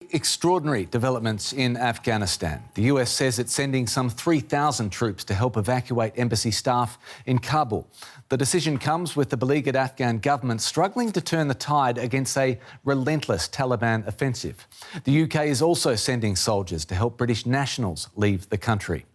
Extraordinary developments in Afghanistan. The US says it's sending some 3,000 troops to help evacuate embassy staff in Kabul. The decision comes with the beleaguered Afghan government struggling to turn the tide against a relentless Taliban offensive. The UK is also sending soldiers to help British nationals leave the country.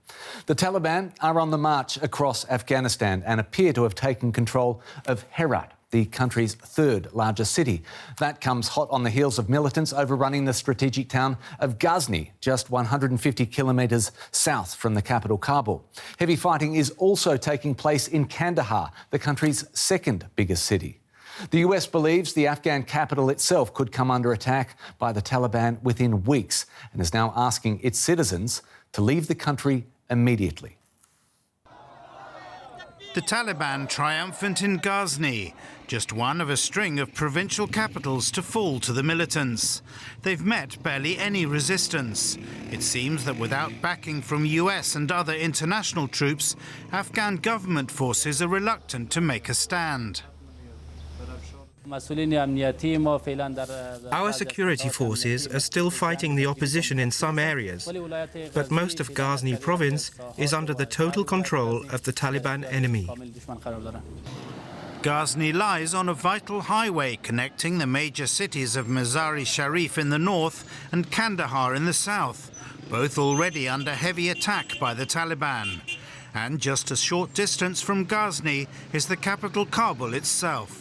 The Taliban are on the march across Afghanistan and appear to have taken control of Herat, the country's third largest city. That comes hot on the heels of militants overrunning the strategic town of Ghazni, just 150 kilometres south from the capital, Kabul. Heavy fighting is also taking place in Kandahar, the country's second biggest city. The US believes the Afghan capital itself could come under attack by the Taliban within weeks and is now asking its citizens to leave the country immediately. The Taliban triumphant in Ghazni, just one of a string of provincial capitals to fall to the militants. They've met barely any resistance. It seems that without backing from US and other international troops, Afghan government forces are reluctant to make a stand. Our security forces are still fighting the opposition in some areas, but most of Ghazni province is under the total control of the Taliban enemy. Ghazni lies on a vital highway connecting the major cities of Mazar-e-Sharif in the north and Kandahar in the south, both already under heavy attack by the Taliban. And just a short distance from Ghazni is the capital Kabul itself.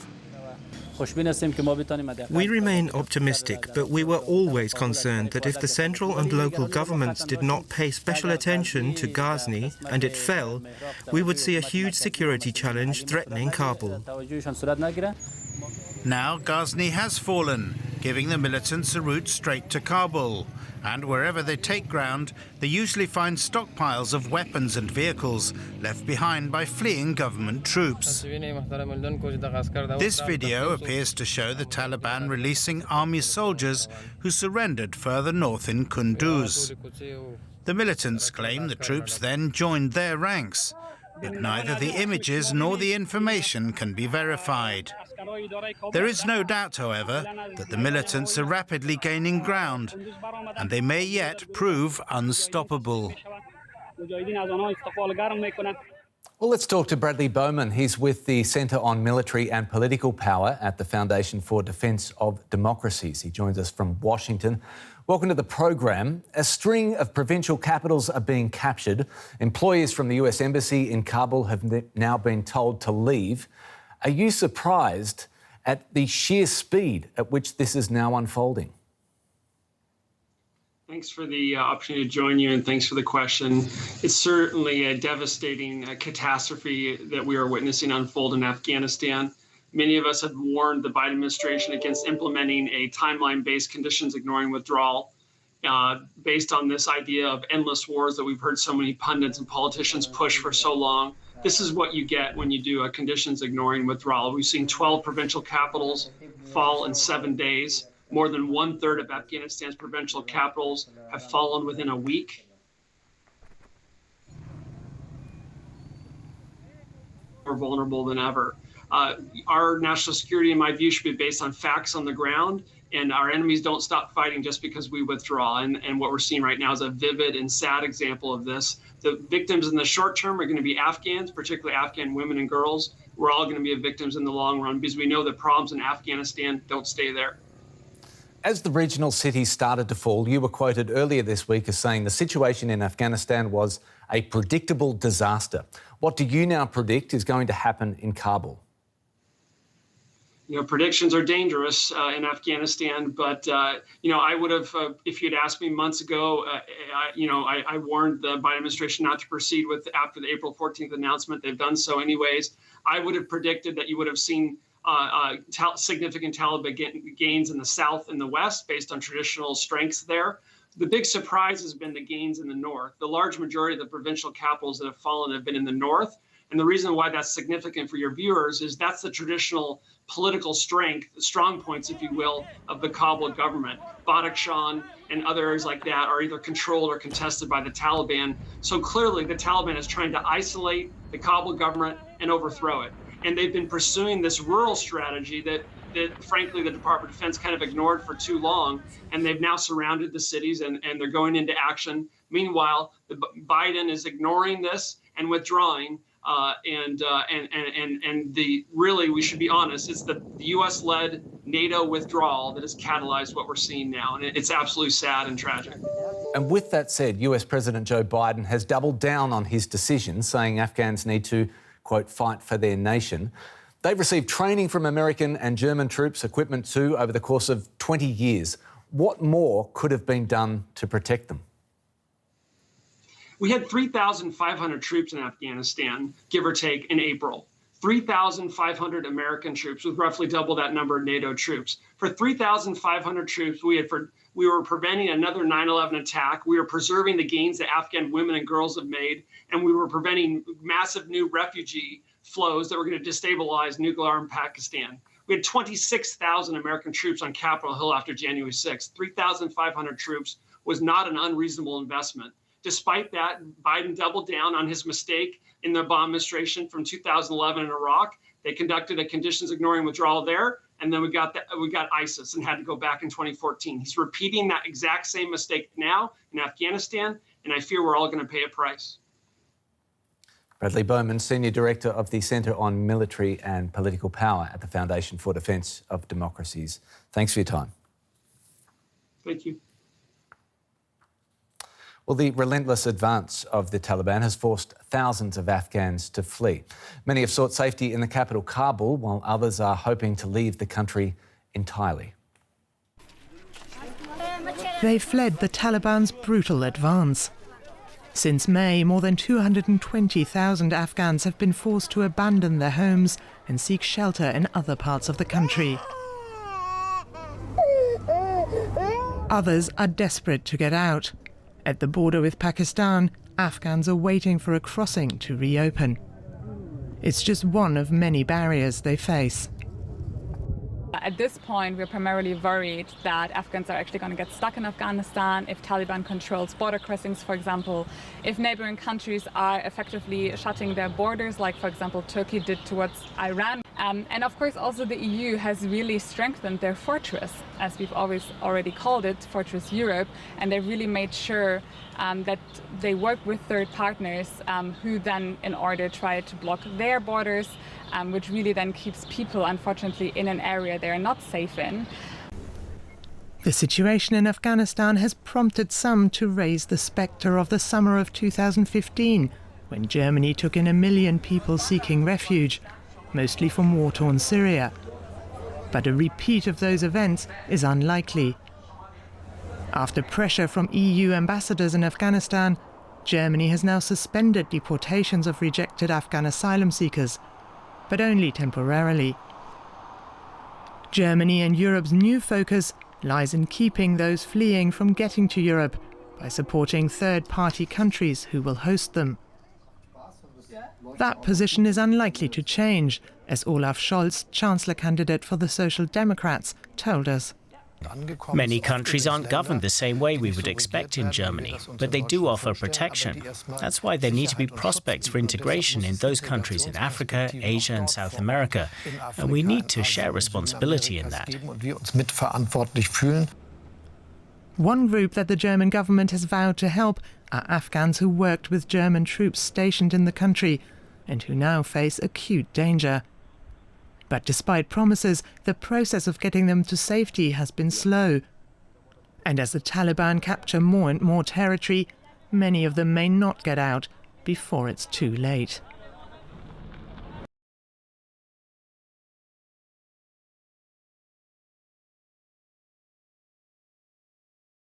We remain optimistic, but we were always concerned that if the central and local governments did not pay special attention to Ghazni and it fell, we would see a huge security challenge threatening Kabul. Now Ghazni has fallen, giving the militants a route straight to Kabul. And wherever they take ground, they usually find stockpiles of weapons and vehicles left behind by fleeing government troops. This video appears to show the Taliban releasing army soldiers who surrendered further north in Kunduz. The militants claim the troops then joined their ranks, but neither the images nor the information can be verified. There is no doubt, however, that the militants are rapidly gaining ground, and they may yet prove unstoppable. Well, let's talk to Bradley Bowman. He's with the Centre on Military and Political Power at the Foundation for Defence of Democracies. He joins us from Washington. Welcome to the program. A string of provincial capitals are being captured. Employees from the US Embassy in Kabul have now been told to leave. Are you surprised at the sheer speed at which this is now unfolding? Thanks for the opportunity to join you, and thanks for the question. It's certainly a devastating catastrophe that we are witnessing unfold in Afghanistan. Many of us had warned the Biden administration against implementing a timeline-based conditions ignoring withdrawal based on this idea of endless wars that we've heard so many pundits and politicians push for so long. This is what you get when you do a conditions ignoring withdrawal. We've seen 12 provincial capitals fall in 7 days. More than 1/3 of Afghanistan's provincial capitals have fallen within a week. More vulnerable than ever. Our national security, in my view, should be based on facts on the ground, and our enemies don't stop fighting just because we withdraw. And what we're seeing right now is a vivid and sad example of this. The victims in the short term are going to be Afghans, particularly Afghan women and girls. We're all going to be victims in the long run because we know that problems in Afghanistan don't stay there. As the regional cities started to fall, you were quoted earlier this week as saying the situation in Afghanistan was a predictable disaster. What do you now predict is going to happen in Kabul? You know, predictions are dangerous in Afghanistan, but, I would have, if you'd asked me months ago, I warned the Biden administration not to proceed with after the April 14th announcement. They've done so anyways. I would have predicted that you would have seen significant Taliban gains in the south and the west based on traditional strengths there. The big surprise has been the gains in the north. The large majority of the provincial capitals that have fallen have been in the north. And the reason why that's significant for your viewers is that's the traditional political strength, strong points, if you will, of the Kabul government. Badakhshan and other areas like that are either controlled or contested by the Taliban. So clearly the Taliban is trying to isolate the Kabul government and overthrow it. And they've been pursuing this rural strategy that that frankly the Department of Defense kind of ignored for too long, and they've now surrounded the cities and they're going into action. Meanwhile, Biden is ignoring this and withdrawing. Really, we should be honest, it's the U.S.-led NATO withdrawal that has catalyzed what we're seeing now, and it's absolutely sad and tragic. And with that said, US President Joe Biden has doubled down on his decision, saying Afghans need to, quote, fight for their nation. They've received training from American and German troops, equipment too, over the course of 20 years. What more could have been done to protect them? We had 3,500 troops in Afghanistan, give or take, in April. 3,500 American troops, with roughly double that number of NATO troops. For 3,500 troops, we were preventing another 9/11 attack. We were preserving the gains that Afghan women and girls have made, and we were preventing massive new refugee flows that were going to destabilize nuclear armed Pakistan. We had 26,000 American troops on Capitol Hill after January 6th. 3,500 troops was not an unreasonable investment. Despite that, Biden doubled down on his mistake in the Obama administration from 2011 in Iraq. They conducted a conditions ignoring withdrawal there, and then we got ISIS and had to go back in 2014. He's repeating that exact same mistake now in Afghanistan, and I fear we're all going to pay a price. Bradley Bowman, Senior Director of the Centre on Military and Political Power at the Foundation for Defence of Democracies. Thanks for your time. Thank you. Well, the relentless advance of the Taliban has forced thousands of Afghans to flee. Many have sought safety in the capital, Kabul, while others are hoping to leave the country entirely. They fled the Taliban's brutal advance. Since May, more than 220,000 Afghans have been forced to abandon their homes and seek shelter in other parts of the country. Others are desperate to get out. At the border with Pakistan, Afghans are waiting for a crossing to reopen. It's just one of many barriers they face. At this point, we're primarily worried that Afghans are actually going to get stuck in Afghanistan if Taliban controls border crossings, for example, if neighboring countries are effectively shutting their borders, like, for example, Turkey did towards Iran. And of course, also the EU has really strengthened their fortress, as we've always already called it, Fortress Europe, and they really made sure that they work with third partners who then, in order, try to block their borders, which really then keeps people, unfortunately, in an area they're not safe in. The situation in Afghanistan has prompted some to raise the spectre of the summer of 2015, when Germany took in 1 million people seeking refuge, mostly from war-torn Syria. But a repeat of those events is unlikely. After pressure from EU ambassadors in Afghanistan, Germany has now suspended deportations of rejected Afghan asylum seekers, but only temporarily. Germany and Europe's new focus lies in keeping those fleeing from getting to Europe by supporting third-party countries who will host them. That position is unlikely to change, as Olaf Scholz, Chancellor candidate for the Social Democrats, told us. Many countries aren't governed the same way we would expect in Germany, but they do offer protection. That's why there need to be prospects for integration in those countries in Africa, Asia and South America, and we need to share responsibility in that. One group that the German government has vowed to help are Afghans who worked with German troops stationed in the country and who now face acute danger. But despite promises, the process of getting them to safety has been slow. And as the Taliban capture more and more territory, many of them may not get out before it's too late.